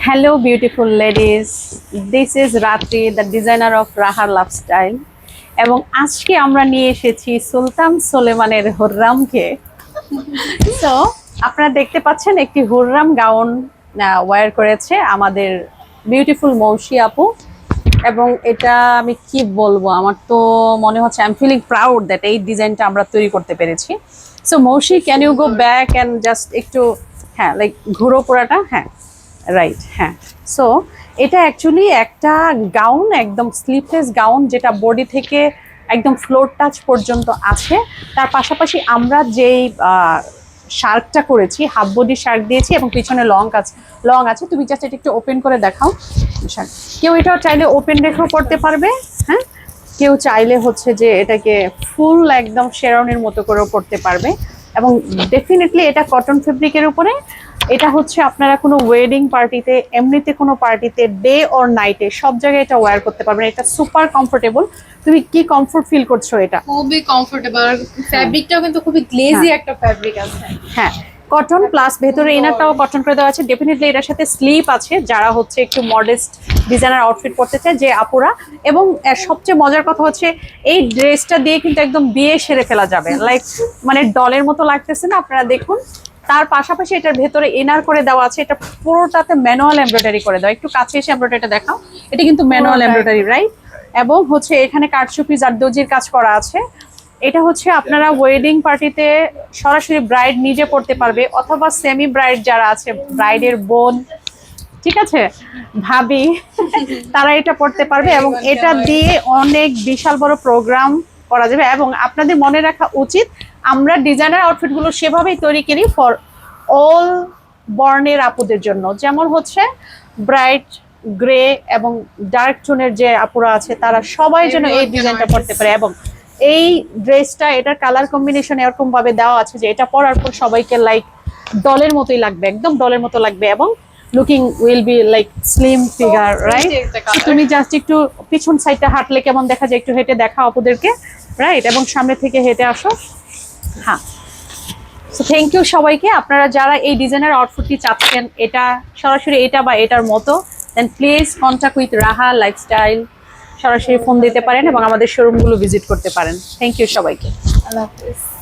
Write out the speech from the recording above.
Hello, beautiful ladies. This is Ratri, the designer of Rahar Lifestyle. এবং আজকে আমরা নিয়ে এসেছি সুলতান সুলেমানের হুররামকে। সো আপনারা দেখতে পাচ্ছেন একটি হুররাম গাউন ওয়্যার করেছে আমাদের বিউটিফুল মৌসি আপু। এবং এটা আমি কি বলবো, আমার তো মনে হচ্ছে I am feeling proud that এই ডিজাইনটা আমরা তৈরি করতে পেরেছি। সো মৌসি, can you go back and just একটু, হ্যাঁ, লাইক ঘুরো পুরাটা, হ্যাঁ রাইট, হ্যাঁ। সো এটা অ্যাকচুয়ালি একটা গাউন, একদম স্লিভলেস গাউন, যেটা বডি থেকে একদম ফ্লোর টাচ পর্যন্ত আছে। তার পাশাপাশি আমরা যেই শার্কটা করেছি, হাফ বডি শার্ক দিয়েছি এবং পিছনে লং আছে। তুমি জাস্ট এটা একটু ওপেন করে দেখাও। কেউ এটাও চাইলে ওপেন রেখেও পড়তে পারবে, হ্যাঁ। কেউ চাইলে হচ্ছে যে এটাকে ফুল একদম শেরনের মতো করেও পড়তে পারবে। এবং ডেফিনেটলি এটা কটন ফেব্রিকের উপরে। এটা হচ্ছে আপনারা কোনো ওয়েডিং পার্টিতে, এমনিতে কোনো পার্টিতে, ডে অর নাইটে সব জায়গায় এটা ওয়্যার করতে পারবেন। এটা সুপার কমফোর্টেবল। তুমি কি কমফোর্ট ফিল করছো? এটা খুবই কমফোর্টেবল, ফ্যাব্রিকটাও কিন্তু খুবই গ্লেজি একটা ফ্যাব্রিক আছে। হ্যাঁ, কটন প্লাস ভেতরে ইনারটাও কটন করে দেওয়া আছে। ডেফিনেটলি এটার সাথে স্লিপ আছে, যারা হচ্ছে একটু মডেস্ট ডিজাইনার আউটফিট করতে চায় যে আপুরা। এবং সবচেয়ে মজার কথা হচ্ছে এই ড্রেসটা দিয়ে কিন্তু একদম বিয়ে সেরে ফেলা যাবে, লাইক মানে ডলের মতো লাগতেছে না? আপনারা দেখুন। তার পাশাপাশি এটার ভেতরে ইনার করে দেওয়া আছে। এটা পুরোটাতে ম্যানুয়াল এমব্রয়ডারি করে দেওয়া। একটু কাছে এসে এমব্রয়ডারিটা দেখাও। এটা কিন্তু ম্যানুয়াল এমব্রয়ডারি, রাইট? এবং হচ্ছে এখানে কারচুপি জারদৌজির কাজ করা আছে। এটা হচ্ছে আপনারা ওয়েডিং পার্টিতে সরাসরি ব্রাইড নিজে পড়তে পারবে, অথবা সেমি ব্রাইড যারা আছে, ব্রাইডের বোন, ঠিক আছে, ভাবি, তারা এটা পড়তে পারবে। এবং এটা দিয়ে অনেক বিশাল বড় প্রোগ্রাম করা যাবে। এবং আপনাদের মনে রাখা উচিত, আমরা ডিজাইনার আউটফিটগুলো সেভাবেই তৈরি করি ফর অল বর্ণের আপুদের জন্য। যেমন হচ্ছে ব্রাইট, গ্রে এবং ডার্ক টোনের যে আপুরা আছে, তারা সবাই যেন এই ডিজাইনটা পড়তে পারে। এবং এই ড্রেসটা, এটার কালার কম্বিনেশন এরকম ভাবে দেওয়া আছে যে এটা পরার পর সবাইকে লাইক ডলের মতোই লাগবে, একদম ডলের মতো লাগবে। এবং looking will be like slim figure, right? তুমি জাস্ট একটু পিছন সাইডটা হাঁটলে কেমন দেখা যায়, একটু হেঁটে দেখাও আপুদেরকে, রাইট? এবং সামনে থেকে হেঁটে আসো, হ্যাঁ। সো থ্যাংক ইউ সবাইকে। আপনারা যারা এই ডিজাইনার আউটফিটটি চাচ্ছেন, এটা সরাসরি এটা বা এটার মতো, then please contact with Raha lifestyle. সরাসরি ফোন দিতে পারেন এবং আমাদের শোরুমগুলো ভিজিট করতে পারেন। থ্যাংক ইউ সবাইকে। আল্লাহ হাফেজ।